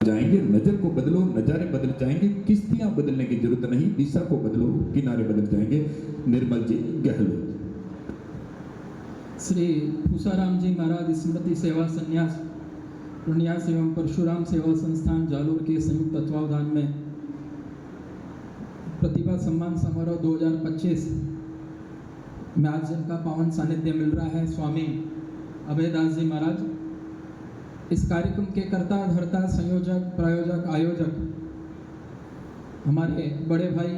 जाएंगे। नजर को बदलो, नजारे बदल जाएंगे। किश्तियां बदलने की जरूरत नहीं, दिशा को बदलो, किनारे बदल जाएंगे। निर्मल जी गहलोत। श्री फूसाराम जी महाराज स्मृति सेवा संन्यास पुण्यास एवं परशुराम सेवा संस्थान जालोर के संयुक्त तत्वावधान में प्रतिभा सम्मान समारोह 2025 में आज जिनका पावन सानिध्य मिल रहा है स्वामी अभयदास जी महाराज, इस कार्यक्रम के कर्ता धर्ता संयोजक प्रायोजक आयोजक हमारे बड़े भाई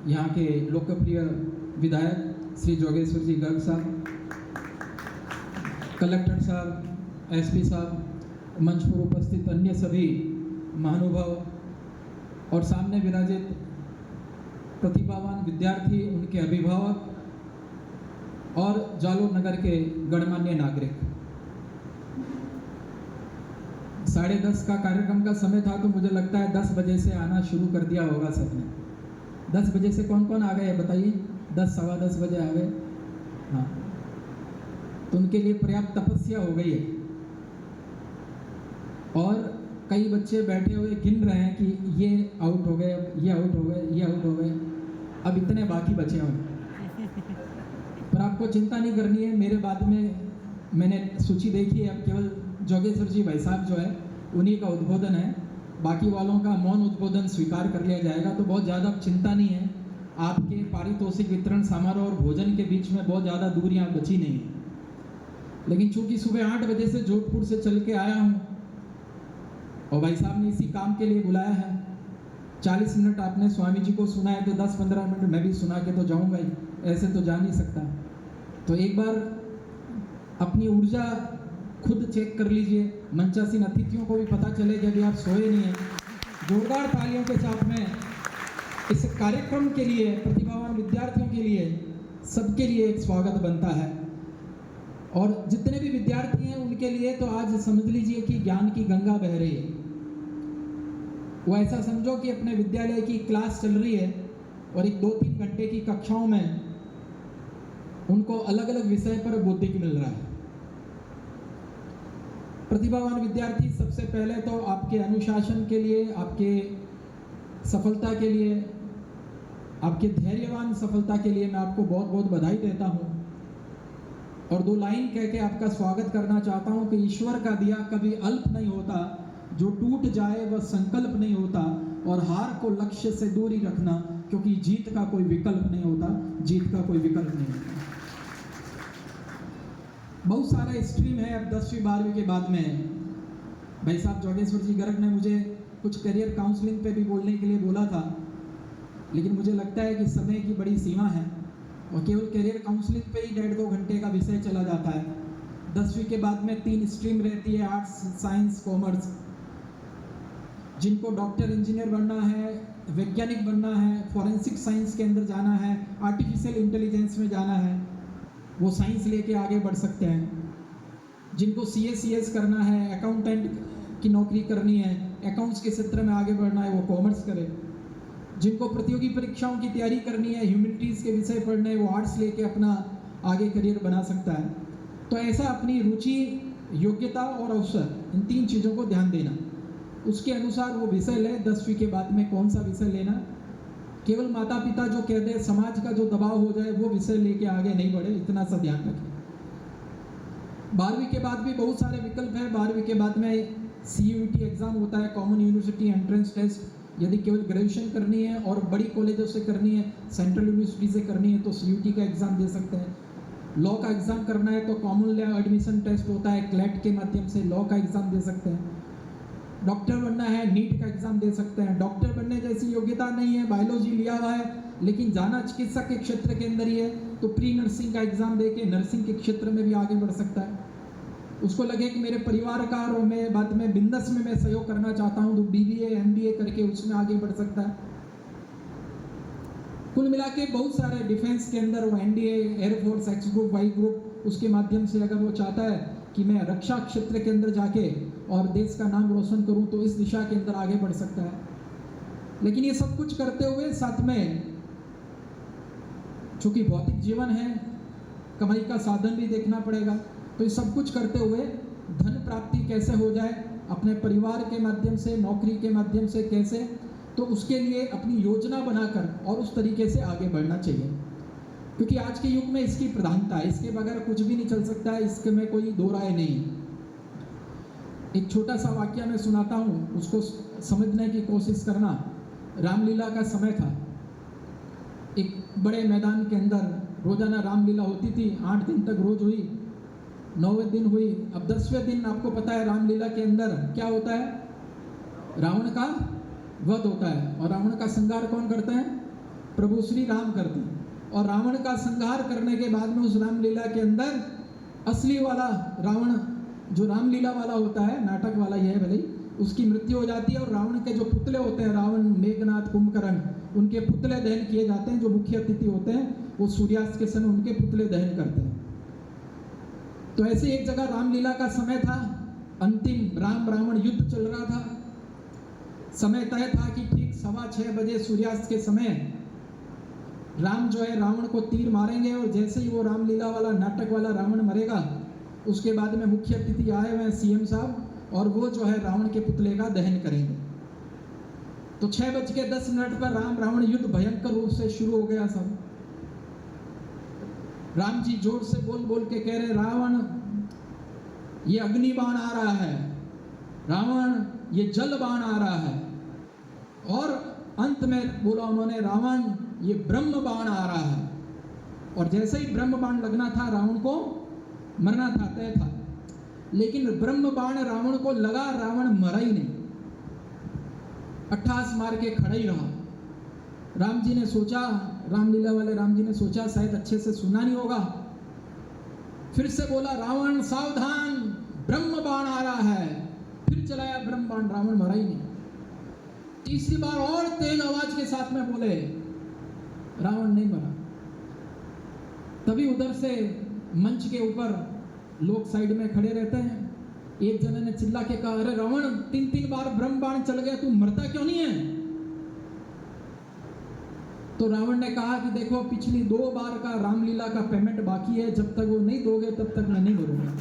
यहाँ के लोकप्रिय विधायक श्री जोगेश्वर जी गर्ग साहब, कलेक्टर साहब, एसपी साहब, मंच पर उपस्थित अन्य सभी महानुभाव और सामने विराजित प्रतिभावान विद्यार्थी, उनके अभिभावक और जालोर नगर के गणमान्य नागरिक। 10:30 का कार्यक्रम का समय था, तो मुझे लगता है 10 बजे से आना शुरू कर दिया होगा सबने। 10 बजे से कौन कौन आ गए बताइए? 10 सवा 10 बजे आ गए। हाँ, तो उनके लिए पर्याप्त तपस्या हो गई है। और कई बच्चे बैठे हुए गिन रहे हैं कि ये आउट हो गए, ये आउट हो गए, ये आउट हो गए, अब इतने बाकी बचे हुए। पर आपको चिंता नहीं करनी है, मेरे बाद में मैंने सूची देखी है, अब केवल जोगेश्वर जी भाई साहब जो है उन्हीं का उद्बोधन है, बाकी वालों का मौन उद्बोधन स्वीकार कर लिया जाएगा। तो बहुत ज़्यादा चिंता नहीं है, आपके पारितोषिक वितरण समारोह और भोजन के बीच में बहुत ज़्यादा दूरियाँ बची नहीं है। लेकिन चूंकि सुबह 8 बजे से जोधपुर से चल के आया हूँ और भाई साहब ने इसी काम के लिए बुलाया है, 40 मिनट आपने स्वामी जी को सुना है तो 10-15 मिनट मैं भी सुना के तो जाऊँगा ही, ऐसे तो जा नहीं सकता। तो एक बार अपनी ऊर्जा खुद चेक कर लीजिए, मंचासीन अतिथियों को भी पता चले कि अभी आप सोए नहीं हैं। जोरदार तालियों के साथ में इस कार्यक्रम के लिए, प्रतिभावान विद्यार्थियों के लिए, सबके लिए एक स्वागत बनता है। और जितने भी विद्यार्थी हैं उनके लिए तो आज समझ लीजिए कि ज्ञान की गंगा बह रही है। वो ऐसा समझो कि अपने विद्यालय की क्लास चल रही है और एक 2-3 घंटे की कक्षाओं में उनको अलग अलग विषय पर बौद्धिक मिल रहा है। प्रतिभावान विद्यार्थी सबसे पहले तो आपके अनुशासन के लिए, आपके सफलता के लिए, आपके धैर्यवान सफलता के लिए मैं आपको बहुत बहुत बधाई देता हूँ। और 2 लाइन कह के आपका स्वागत करना चाहता हूँ कि ईश्वर का दिया कभी अल्प नहीं होता, जो टूट जाए वह संकल्प नहीं होता, और हार को लक्ष्य से दूर ही रखना, क्योंकि जीत का कोई विकल्प नहीं होता, जीत का कोई विकल्प नहीं होता। बहुत सारा स्ट्रीम है अब 10वीं 12वीं के बाद में। भाई साहब जोगेश्वर जी गर्ग ने मुझे कुछ करियर काउंसलिंग पे भी बोलने के लिए बोला था, लेकिन मुझे लगता है कि समय की बड़ी सीमा है और केवल करियर काउंसलिंग पे ही 1.5-2 घंटे का विषय चला जाता है। 10वीं के बाद में 3 स्ट्रीम रहती है, आर्ट्स, साइंस, कॉमर्स। जिनको डॉक्टर, इंजीनियर बनना है, वैज्ञानिक बनना है, फॉरेंसिक साइंस के अंदर जाना है, आर्टिफिशियल इंटेलिजेंस में जाना है, वो साइंस लेके आगे बढ़ सकते हैं। जिनको CA CS करना है, अकाउंटेंट की नौकरी करनी है, अकाउंट्स के क्षेत्र में आगे बढ़ना है, वो कॉमर्स करे। जिनको प्रतियोगी परीक्षाओं की तैयारी करनी है, ह्यूमैनिटीज़ के विषय पढ़ने हैं, वो आर्ट्स लेके अपना आगे करियर बना सकता है। तो ऐसा अपनी रुचि, योग्यता और अवसर, इन 3 चीज़ों को ध्यान देना, उसके अनुसार वो विषय ले। 10वीं के बाद में कौन सा विषय लेना, केवल माता पिता जो कह दे, समाज का जो दबाव हो जाए, वो विषय लेके आगे नहीं बढ़े, इतना सा ध्यान रखें। 12वीं के बाद भी बहुत सारे विकल्प हैं। 12वीं के बाद में CUET एग्ज़ाम होता है, कॉमन यूनिवर्सिटी एंट्रेंस टेस्ट। यदि केवल ग्रेजुएशन करनी है और बड़ी कॉलेजों से करनी है, सेंट्रल यूनिवर्सिटी से करनी है, तो CUET का एग्ज़ाम दे सकते हैं। लॉ का एग्ज़ाम करना है तो कॉमन लॉ एडमिशन टेस्ट होता है, क्लैट के माध्यम से लॉ का एग्ज़ाम दे सकते हैं। डॉक्टर बनना है, नीट का एग्ज़ाम दे सकते हैं। डॉक्टर बनने जैसी योग्यता नहीं है, बायोलॉजी लिया हुआ है, लेकिन जाना चिकित्सा के क्षेत्र के अंदर ही है, तो प्री नर्सिंग का एग्ज़ाम दे के नर्सिंग के क्षेत्र में भी आगे बढ़ सकता है। उसको लगे कि मेरे परिवार का और मैं बाद में बिजनेस में मैं सहयोग करना चाहता हूँ, तो BBA MBA करके उसमें आगे बढ़ सकता है। कुल मिला के बहुत सारे डिफेंस के अंदर वो NDA, air force, X group, Y group, उसके माध्यम से अगर वो चाहता है कि मैं रक्षा क्षेत्र के अंदर जाके और देश का नाम रोशन करूं, तो इस दिशा के अंदर आगे बढ़ सकता है। लेकिन ये सब कुछ करते हुए साथ में, चूंकि भौतिक जीवन है, कमाई का साधन भी देखना पड़ेगा, तो ये सब कुछ करते हुए धन प्राप्ति कैसे हो जाए, अपने परिवार के माध्यम से, नौकरी के माध्यम से कैसे, तो उसके लिए अपनी योजना बनाकर और उस तरीके से आगे बढ़ना चाहिए, क्योंकि आज के युग में इसकी प्रधानता है, इसके बगैर कुछ भी नहीं चल सकता है, इसके में कोई दो राय नहीं। एक छोटा सा वाक्य मैं सुनाता हूँ, उसको समझने की कोशिश करना। रामलीला का समय था, एक बड़े मैदान के अंदर रोजाना रामलीला होती थी, 8 दिन तक रोज हुई, 9वें दिन हुई। अब 10वें दिन आपको पता है रामलीला के अंदर क्या होता है, रावण का वध होता है। और रावण का संहार कौन करते हैं, प्रभु श्री राम करते हैं। और रावण का संहार करने के बाद में उस रामलीला के अंदर असली वाला रावण जो रामलीला वाला होता है, नाटक वाला ही है भले, उसकी मृत्यु हो जाती है। और रावण के जो पुतले होते हैं, रावण, मेघनाथ, कुंभकर्ण, उनके पुतले दहन किए जाते हैं। जो मुख्य अतिथि होते हैं वो सूर्यास्त के समय उनके पुतले दहन करते हैं। तो ऐसे एक जगह रामलीला का समय था, अंतिम राम रावण युद्ध चल रहा था। समय तय था कि ठीक 6:15 बजे सूर्यास्त के समय राम जो है रावण को तीर मारेंगे, और जैसे ही वो रामलीला वाला नाटक वाला रावण मरेगा, उसके बाद में मुख्य अतिथि आए हुए हैं सीएम साहब, और वो जो है रावण के पुतले का दहन करेंगे। तो 6:10 पर राम रावण युद्ध भयंकर रूप से शुरू हो गया। सब राम जी जोर से बोल बोल के कह रहे, रावण ये अग्नि बाण आ रहा है, रावण ये जल बाण आ रहा है, और अंत में बोला उन्होंने, रावण ये ब्रह्म बाण आ रहा है। और जैसे ही ब्रह्म बाण लगना था, रावण को मरना था, तय था, लेकिन ब्रह्म बाण रावण को लगा, रावण मरा ही नहीं, अट्ठास मार के खड़ा ही रहा। राम जी ने सोचा, रामलीला वाले राम जी ने सोचा शायद अच्छे से सुना नहीं होगा, फिर से बोला, रावण सावधान, ब्रह्म बाण आ रहा है। फिर चलाया ब्रह्म बाण, रावण मरा ही नहीं। तीसरी बार और तेज आवाज के साथ में बोले, रावण नहीं मरा। तभी उधर से मंच के ऊपर लोग साइड में खड़े रहते हैं, एक जने ने चिल्ला के कहा, अरे रावण 3 बार ब्रह्म बाण चल गया, तू मरता क्यों नहीं है? तो रावण ने कहा कि देखो, पिछली 2 बार का रामलीला का पेमेंट बाकी है, जब तक वो नहीं दोगे तब तक मैं नहीं मरूंगा।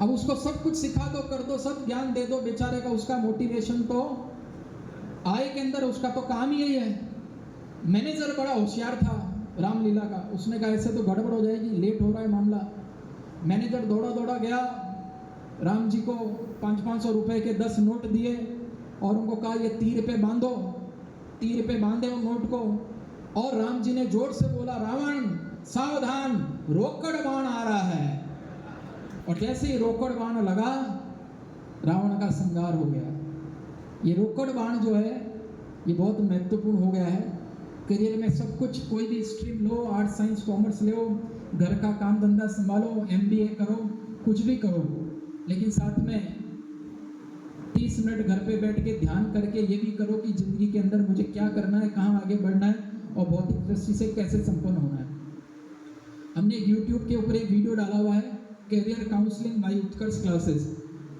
अब उसको सब कुछ सिखा दो, कर दो, सब ज्ञान दे दो, बेचारे का उसका मोटिवेशन तो आय के अंदर, उसका तो काम ही यही है। मैनेजर बड़ा होशियार था रामलीला का, उसने कहा ऐसे तो गड़बड़ हो जाएगी, लेट हो रहा है मामला। मैनेजर दौड़ा दौड़ा गया, राम जी को 500-500 रुपए के 10 नोट दिए और उनको कहा ये तीर पे बांधो, तीर पे बांधे उन नोट को। और राम जी ने जोर से बोला, रावण सावधान, रोकड़ बाण आ रहा है। और जैसे ही रोकड़ बाण लगा, रावण का संहार हो गया। ये रोकड़ बाण जो है ये बहुत महत्वपूर्ण हो गया है करियर में। सब कुछ, कोई भी स्ट्रीम लो, आर्ट, साइंस, कॉमर्स लो, घर का काम धंधा संभालो, MBA करो, कुछ भी करो, लेकिन साथ में 30 मिनट घर पे बैठ के ध्यान करके ये भी करो कि जिंदगी के अंदर मुझे क्या करना है, कहाँ आगे बढ़ना है, और भौतिक दृष्टि से कैसे संपन्न होना है। हमने YouTube के ऊपर एक वीडियो डाला हुआ है, करियर काउंसलिंग बाय उत्कर्ष क्लासेस।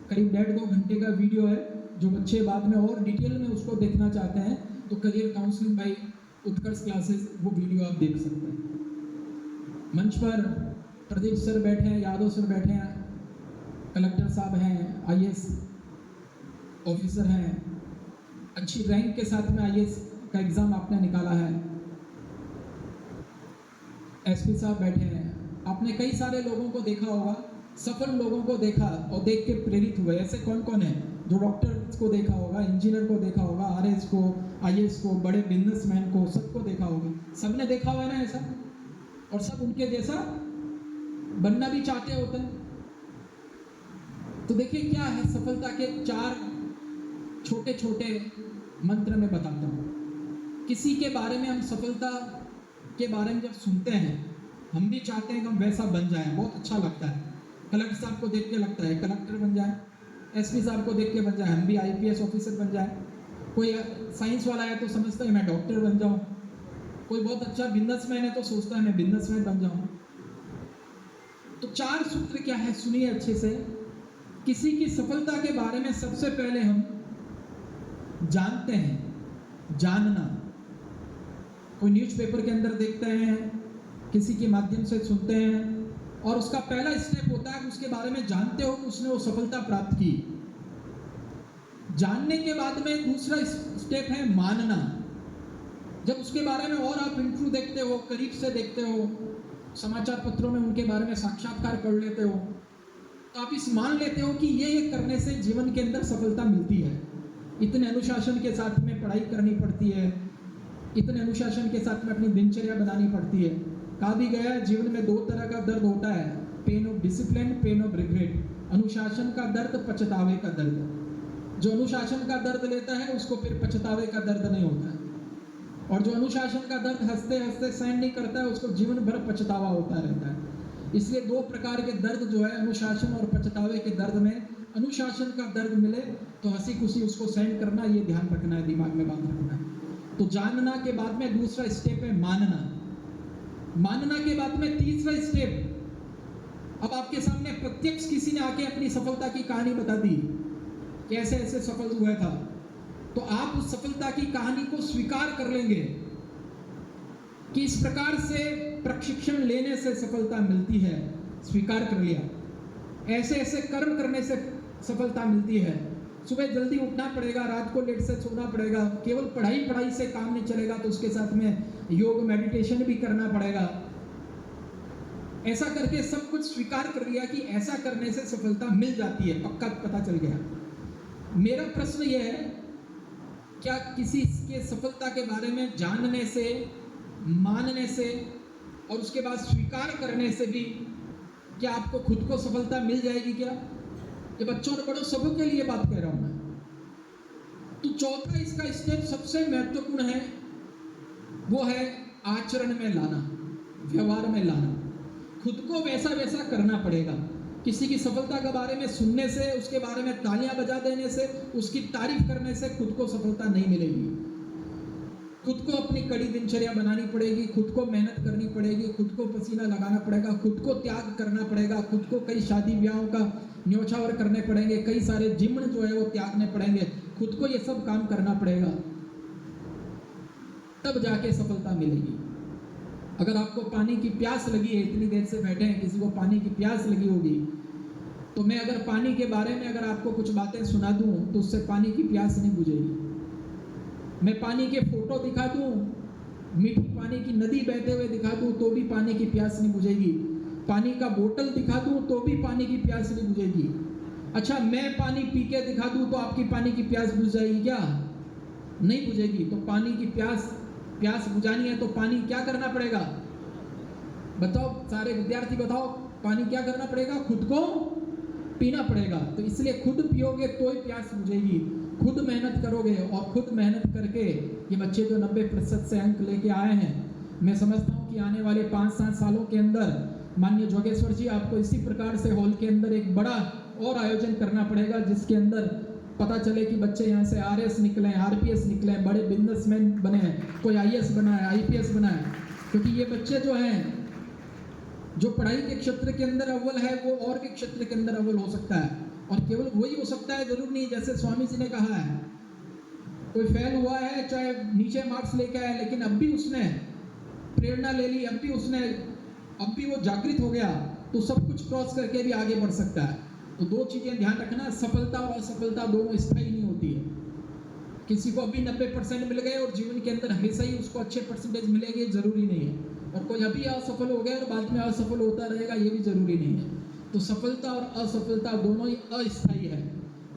करीब 1.5-2 घंटे का वीडियो है, जो बच्चे बाद में और डिटेल में उसको देखना चाहते हैं तो करियर काउंसलिंग बाय उत्कर्ष क्लासेस, वो वीडियो आप देख सकते हैं। मंच पर प्रदीप सर बैठे हैं, यादव सर बैठे हैं, कलेक्टर साहब हैं, IAS ऑफिसर हैं, अच्छी रैंक के साथ में IAS का एग्ज़ाम आपने निकाला है। SP साहब बैठे हैं। आपने कई सारे लोगों को देखा होगा, सफल लोगों को देखा और देख के प्रेरित हुए। ऐसे कौन कौन है जो डॉक्टर को देखा होगा, इंजीनियर को देखा होगा, RS को, IAS को, बड़े बिजनेसमैन को, सबको देखा होगा। सबने देखा हुआ है ना ऐसा, और सब उनके जैसा बनना भी चाहते होते हैं। तो देखिए क्या है, सफलता के 4 छोटे छोटे मंत्र में बताता हूँ। किसी के बारे में हम सफलता के बारे में जब सुनते हैं, हम भी चाहते हैं कि हम वैसा बन जाएं, बहुत अच्छा लगता है। कलेक्टर साहब को देख के लगता है कलेक्टर बन जाए, SP साहब को देख के बन जाए, हम भी IPS ऑफिसर बन जाए। कोई साइंस वाला है तो समझता है मैं डॉक्टर बन जाऊँ, कोई बहुत अच्छा बिजनेसमैन है तो सोचता है मैं बिजनेसमैन बन जाऊँ। तो 4 सूत्र क्या है, सुनिए अच्छे से। किसी की सफलता के बारे में सबसे पहले हम जानते हैं, जानना। कोई न्यूज़पेपर के अंदर देखते हैं, किसी के माध्यम से सुनते हैं, और उसका पहला स्टेप होता है कि उसके बारे में जानते हो कि उसने वो सफलता प्राप्त की। जानने के बाद में दूसरा स्टेप है मानना। जब उसके बारे में और आप इंटरव्यू देखते हो, करीब से देखते हो, समाचार पत्रों में उनके बारे में साक्षात्कार पढ़ लेते हो, तो आप इस मान लेते हो कि ये करने से जीवन के अंदर सफलता मिलती है। इतने अनुशासन के साथ में पढ़ाई करनी पड़ती है, इतने अनुशासन के साथ में अपनी दिनचर्या बनानी पड़ती है। कहा भी गया है जीवन में 2 तरह का दर्द होता है, pain of discipline, pain of regret. अनुशासन का दर्द, पछतावे का दर्द। जो अनुशासन का दर्द लेता है उसको फिर पछतावे का दर्द नहीं होता है, और जो अनुशासन का दर्द हंसते हंसते सहन नहीं करता है उसको जीवन भर पछतावा होता रहता है। इसलिए 2 प्रकार के दर्द जो है, अनुशासन और पछतावे के दर्द में अनुशासन का दर्द मिले तो हंसी खुशी उसको सहन करना, ये ध्यान रखना है, दिमाग में बात रखना है। तो जानना के बाद में दूसरा स्टेप है मानना। मानना के बाद में तीसरा स्टेप, अब आपके सामने प्रत्यक्ष किसी ने आके अपनी सफलता की कहानी बता दी, कैसे ऐसे सफल हुआ था, तो आप उस सफलता की कहानी को स्वीकार कर लेंगे कि इस प्रकार से प्रशिक्षण लेने से सफलता मिलती है। स्वीकार कर लिया, ऐसे ऐसे कर्म करने से सफलता मिलती है। सुबह जल्दी उठना पड़ेगा, रात को लेट से सोना पड़ेगा, केवल पढ़ाई से काम नहीं चलेगा, तो उसके साथ में योग मेडिटेशन भी करना पड़ेगा। ऐसा करके सब कुछ स्वीकार कर लिया कि ऐसा करने से सफलता मिल जाती है, पक्का पता चल गया। मेरा प्रश्न यह है, क्या किसी के सफलता के बारे में जानने से, मानने से और उसके बाद स्वीकार करने से भी क्या आपको खुद को सफलता मिल जाएगी क्या? ये बच्चों और बड़ों सबों के लिए बात कह रहा हूं मैं। तो चौथा इसका स्टेप सबसे महत्वपूर्ण है, वो है आचरण में लाना, व्यवहार में लाना। खुद को वैसा वैसा करना पड़ेगा। किसी की सफलता के बारे में सुनने से, उसके बारे में तालियां बजा देने से, उसकी तारीफ करने से खुद को सफलता नहीं मिलेगी। खुद को अपनी कड़ी दिनचर्या बनानी पड़ेगी, खुद को मेहनत करनी पड़ेगी, खुद को पसीना लगाना पड़ेगा, खुद को त्याग करना पड़ेगा, खुद को कई शादी ब्याहों का न्योछावर करने पड़ेंगे, कई सारे जिम्न जो है वो त्यागने पड़ेंगे, खुद को ये सब काम करना पड़ेगा, तब जाके सफलता मिलेगी। अगर आपको पानी की प्यास लगी है, इतनी देर से बैठे हैं, किसी को पानी की प्यास लगी होगी, तो मैं अगर पानी के बारे में अगर आपको कुछ बातें सुना दूं तो उससे पानी की प्यास नहीं बुझेगी। मैं पानी के फोटो दिखा दूं, मीठी पानी की नदी बहते हुए दिखा दूं तो भी पानी की प्यास नहीं बुझेगी। पानी का बोतल दिखा दूं तो भी पानी की प्यास नहीं बुझेगी। अच्छा, मैं पानी पी के दिखा दूं तो आपकी पानी की प्यास बुझ जाएगी क्या? नहीं बुझेगी। तो पानी की प्यास बुझानी है तो पानी क्या करना पड़ेगा? बताओ सारे विद्यार्थी, बताओ पानी क्या करना पड़ेगा? खुद को पीना पड़ेगा। तो इसलिए खुद पियोगे तो ही प्यास बुझेगी, खुद मेहनत करोगे। और खुद मेहनत करके ये बच्चे जो 90% से अंक लेके आए हैं, मैं समझता हूँ कि आने वाले 5-7 सालों के अंदर माननीय जोगेश्वर जी आपको इसी प्रकार से हॉल के अंदर एक बड़ा और आयोजन करना पड़ेगा, जिसके अंदर पता चले कि बच्चे यहाँ से RS निकले, RPS निकले, बड़े बिजनेसमैन बने हैं, कोई IAS बना है, IPS बना है। क्योंकि ये बच्चे जो हैं, जो पढ़ाई के क्षेत्र के अंदर अव्वल है, वो और के क्षेत्र के अंदर अव्वल हो सकता है। और केवल वही हो सकता है, जरूर नहीं। जैसे स्वामी जी ने कहा है, कोई फेल हुआ है, चाहे नीचे मार्क्स लेके आया, लेकिन अब भी उसने प्रेरणा ले ली, अब भी वो जागृत हो गया, तो सब कुछ क्रॉस करके भी आगे बढ़ सकता है। तो 2 चीजें ध्यान रखना, सफलता और असफलता दोनों स्थायी नहीं होती है। किसी को अभी 90% मिल गए और जीवन के अंदर हमेशा ही उसको अच्छे परसेंटेज मिलेंगे, जरूरी नहीं है। और कोई अभी असफल हो गया और बाद में असफल होता रहेगा, ये भी जरूरी नहीं है। तो सफलता और असफलता दोनों ही अस्थायी है।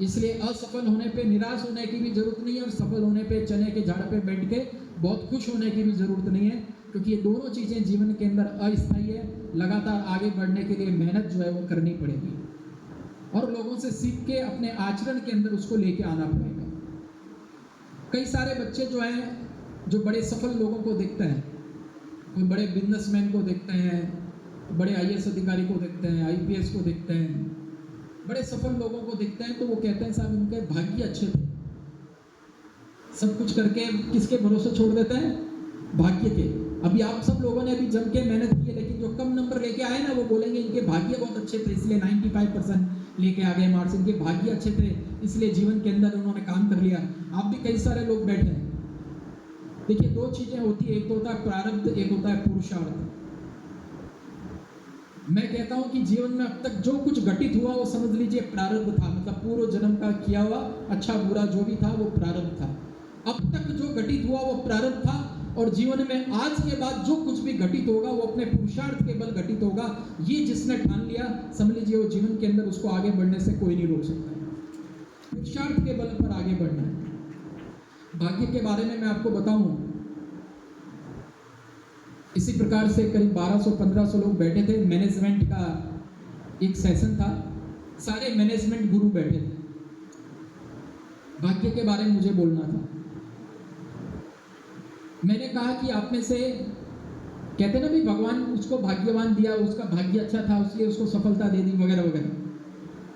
इसलिए असफल होने पे निराश होने की भी जरूरत नहीं है, और सफल होने पे चने के झाड़ पे बैठ के बहुत खुश होने की भी जरूरत नहीं है, क्योंकि ये दोनों चीजें जीवन के अंदर अस्थायी है। लगातार आगे बढ़ने के लिए मेहनत जो है वो करनी पड़ेगी, और लोगों से सीख के अपने आचरण के अंदर उसको लेके आना पड़ेगा। कई सारे बच्चे जो हैं, जो बड़े सफल लोगों को देखते हैं, कोई बड़े बिजनेसमैन को देखते हैं, बड़े IAS अधिकारी को देखते हैं, IPS को देखते हैं, बड़े सफल लोगों को देखते हैं, तो वो कहते हैं साहब उनके भाग्य अच्छे थे। सब कुछ करके किसके भरोसे छोड़ देते हैं? भाग्य के। अभी आप सब लोगों ने अभी जम के मेहनत की है, लेकिन जो कम नंबर लेके आए ना, वो बोलेंगे इनके भाग्य बहुत अच्छे थे, इसलिए 95% लेके आ गए मार्क्स, इनके भाग्य अच्छे थे, इसलिए जीवन के अंदर उन्होंने काम कर लिया। आप भी कई सारे लोग बैठे हैं। देखिए, 2 चीजें होती है, एक होता है प्रारब्ध, एक होता है पुरुषार्थ। मैं कहता हूं कि जीवन में अब तक जो कुछ घटित हुआ वो समझ लीजिए प्रारब्ध था, मतलब पूर्व जन्म का किया हुआ अच्छा बुरा जो भी था वो प्रारब्ध था। अब तक जो घटित हुआ वो प्रारब्ध था, और जीवन में आज के बाद जो कुछ भी घटित होगा वो अपने पुरुषार्थ के बल घटित होगा। ये जिसने ठान लिया, समझ लीजिए वो जीवन के अंदर उसको आगे बढ़ने से कोई नहीं रोक सकता है। पुरुषार्थ के बल पर आगे बढ़ना है। भाग्य के बारे में मैं आपको बताऊं, इसी प्रकार से करीब 1200-1500 लोग बैठे थे। मैनेजमेंट का एक सेशन था, सारे मैनेजमेंट गुरु बैठे थे। भाग्य के बारे में मुझे बोलना था। मैंने कहा कि आप में से कहते ना भी भगवान उसको भाग्यवान दिया, उसका भाग्य अच्छा था इसलिए उसको सफलता दे दी वगैरह वगैरह।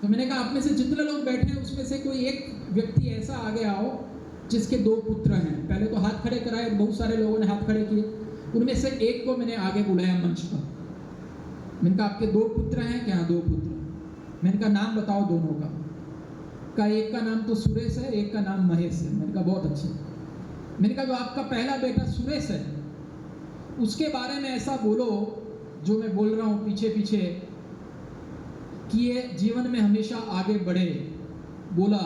तो मैंने कहा आप में से जितने लोग बैठे हैं उसमें से कोई एक व्यक्ति ऐसा आगे आओ जिसके 2 पुत्र हैं। पहले तो हाथ खड़े कराए, बहुत सारे लोगों ने हाथ खड़े किए। उनमें से एक को मैंने आगे बुलाया मंच पर। मैंने कहा आपके 2 पुत्र हैं क्या? 2 पुत्र। मैंने कहा नाम बताओ दोनों का एक का नाम तो सुरेश है, एक का नाम महेश है। मैंने कहा बहुत अच्छे। मैंने कहा जो आपका पहला बेटा सुरेश है उसके बारे में ऐसा बोलो जो मैं बोल रहा हूँ पीछे पीछे, कि ये जीवन में हमेशा आगे बढ़े। बोला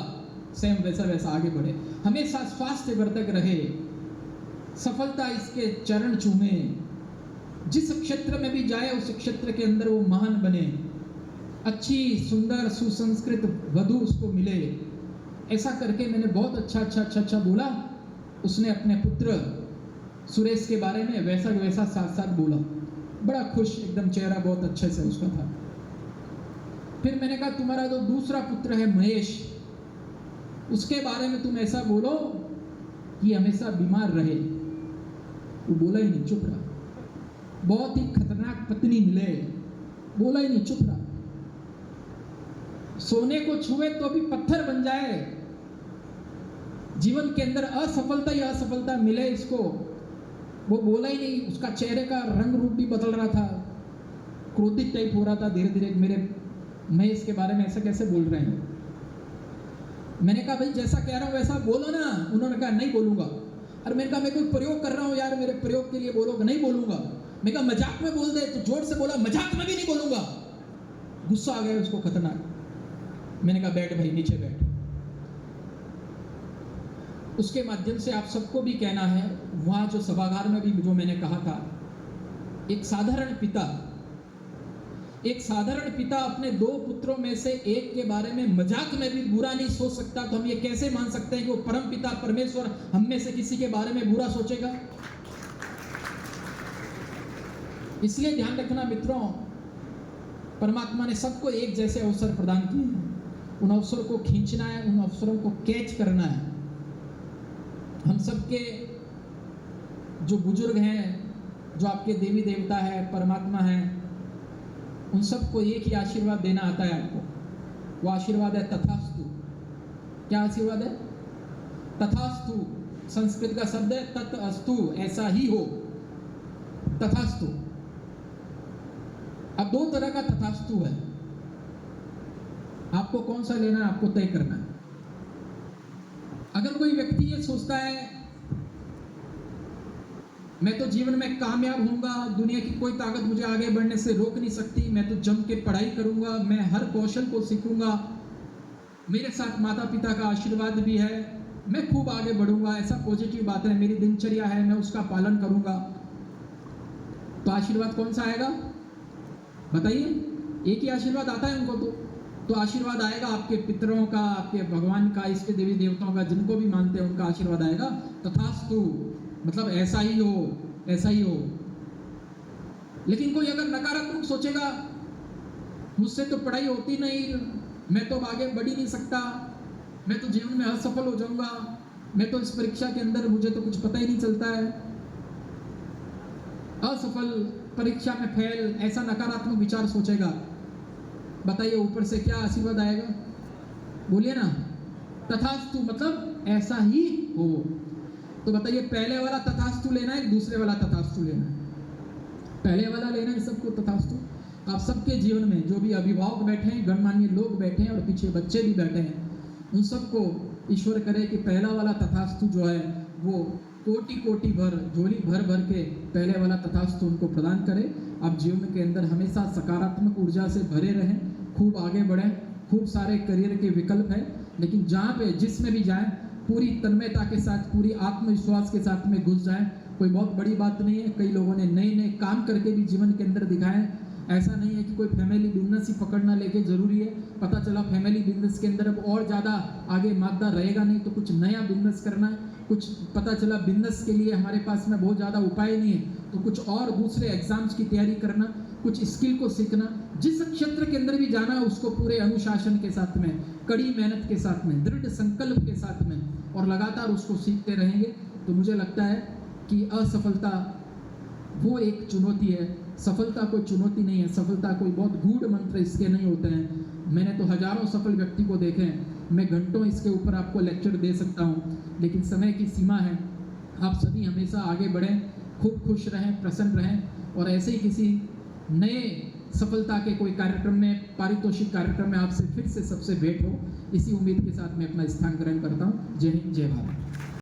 सेम वैसा वैसा आगे बढ़े, हमेशा स्वास्थ्यवर्धक रहे, सफलता इसके चरण चूमे, जिस क्षेत्र में भी जाए उस क्षेत्र के अंदर वो महान बने, अच्छी सुंदर सुसंस्कृत वधु उसको मिले। ऐसा करके मैंने बहुत अच्छा बोला। उसने अपने पुत्र सुरेश के बारे में वैसा वैसा साथ साथ बोला। बड़ा खुश एकदम, चेहरा बहुत अच्छे से उसका था। फिर मैंने कहा तुम्हारा जो दूसरा पुत्र है महेश, उसके बारे में तुम ऐसा बोलो कि हमेशा बीमार रहे। वो बोला ही नहीं, चुप रहा। बहुत ही खतरनाक पत्नी मिले, बोला ही नहीं, चुप रहा। सोने को छुए तो भी पत्थर बन जाए, जीवन के अंदर असफलता ही असफलता मिले इसको, वो बोला ही नहीं। उसका चेहरे का रंग रूप भी बदल रहा था, क्रोधित टाइप हो रहा था धीरे धीरे। मेरे महेश के बारे में ऐसा कैसे बोल रहे हैं? मैंने कहा भाई जैसा कह रहा हूँ वैसा बोलो ना। उन्होंने कहा नहीं बोलूंगा। और मैंने कहा मैं कोई प्रयोग कर रहा हूँ यार, मेरे प्रयोग के लिए बोलोगे? नहीं बोलूंगा। मैं कहा मजाक में बोल दे, तो जोर से बोला मजाक में भी नहीं बोलूंगा। गुस्सा आ गया उसको खतरनाक। मैंने कहा बैठ भाई, नीचे बैठ। उसके माध्यम से आप सबको भी कहना है, वहां जो सभागार में भी जो मैंने कहा था, एक साधारण पिता अपने 2 पुत्रों में से एक के बारे में मजाक में भी बुरा नहीं सोच सकता, तो हम ये कैसे मान सकते हैं कि वो परम पिता परमेश्वर हम में से किसी के बारे में बुरा सोचेगा? इसलिए ध्यान रखना मित्रों, परमात्मा ने सबको एक जैसे अवसर प्रदान किए हैं। उन अवसरों को खींचना है, उन अवसरों को कैच करना है। हम सबके जो बुजुर्ग हैं, जो आपके देवी देवता है, परमात्मा है, उन सबको एक ही आशीर्वाद देना आता है आपको। वो आशीर्वाद है तथास्तु। क्या आशीर्वाद है? तथास्तु। संस्कृत का शब्द है तथास्तु, ऐसा ही हो, तथास्तु। अब 2 तरह का तथास्तु है, आपको कौन सा लेना है आपको तय करना है। अगर कोई व्यक्ति ये सोचता है मैं तो जीवन में कामयाब होऊंगा, दुनिया की कोई ताकत मुझे आगे बढ़ने से रोक नहीं सकती, मैं तो जम के पढ़ाई करूंगा, मैं हर कौशल को सीखूंगा, मेरे साथ माता पिता का आशीर्वाद भी है, मैं खूब आगे बढ़ूंगा, ऐसा पॉजिटिव बात है, मेरी दिनचर्या है, मैं उसका पालन करूंगा, तो आशीर्वाद कौन सा आएगा बताइए? एक ही आशीर्वाद आता है उनको। तो आशीर्वाद आएगा आपके पितरों का, आपके भगवान का, इसके देवी देवताओं का, जिनको भी मानते हैं उनका आशीर्वाद आएगा। तथास्तु मतलब ऐसा ही हो, ऐसा ही हो। लेकिन कोई अगर नकारात्मक सोचेगा, मुझसे तो पढ़ाई होती नहीं, मैं तो आगे बढ़ ही नहीं सकता, मैं तो जीवन में असफल हो जाऊंगा, मैं तो इस परीक्षा के अंदर मुझे तो कुछ पता ही नहीं चलता है, असफल, परीक्षा में फेल, ऐसा नकारात्मक विचार सोचेगा, बताइए ऊपर से क्या आशीर्वाद आएगा? बोलिए ना, तथास्तु मतलब ऐसा ही हो। तो बताइए पहले वाला तथास्तु लेना है, दूसरे वाला तथास्तु लेना है? पहले वाला लेना है सबको तथास्तु। आप सबके जीवन में जो भी अभिभावक बैठे हैं, गणमान्य लोग बैठे हैं और पीछे बच्चे भी बैठे हैं, उन सबको ईश्वर करे कि पहला वाला तथास्तु जो है वो कोटि कोटि भर झोली भर भर के पहले वाला तथास्तु उनको प्रदान करे। आप जीवन के अंदर हमेशा सकारात्मक ऊर्जा से भरे रहें, खूब आगे बढ़ें। खूब सारे करियर के विकल्प हैं, लेकिन जहाँ पे जिसमें भी जाएं पूरी तन्मयता के साथ, पूरी आत्मविश्वास के साथ में घुस जाएं। कोई बहुत बड़ी बात नहीं है, कई लोगों ने नए नए काम करके भी जीवन के अंदर दिखाए। ऐसा नहीं है कि कोई फैमिली बिजनेस ही पकड़ना लेके ज़रूरी है। पता चला फैमिली बिजनेस के अंदर अब और ज़्यादा आगे मादा रहेगा नहीं, तो कुछ नया बिजनेस करना है। कुछ पता चला बिजनेस के लिए हमारे पास में बहुत ज़्यादा उपाय नहीं है, तो कुछ और दूसरे एग्जाम्स की तैयारी करना, कुछ स्किल को सीखना। जिस क्षेत्र के अंदर भी जाना है उसको पूरे अनुशासन के साथ में, कड़ी मेहनत के साथ में, दृढ़ संकल्प के साथ में और लगातार उसको सीखते रहेंगे। तो मुझे लगता है कि असफलता वो एक चुनौती है, सफलता कोई चुनौती नहीं है। सफलता कोई बहुत गूढ़ मंत्र इसके नहीं होते हैं। मैंने तो हजारों सफल व्यक्ति को देखे हैं, मैं घंटों इसके ऊपर आपको लेक्चर दे सकता हूँ, लेकिन समय की सीमा है। आप सभी हमेशा आगे बढ़ें, खूब खुश रहें, प्रसन्न रहें और ऐसे ही किसी नए सफलता के कोई कार्यक्रम में, पारितोषिक कार्यक्रम में आपसे फिर से सबसे भेंट हो, इसी उम्मीद के साथ मैं अपना स्थान ग्रहण करता हूँ। जय हिंद, जय भारत।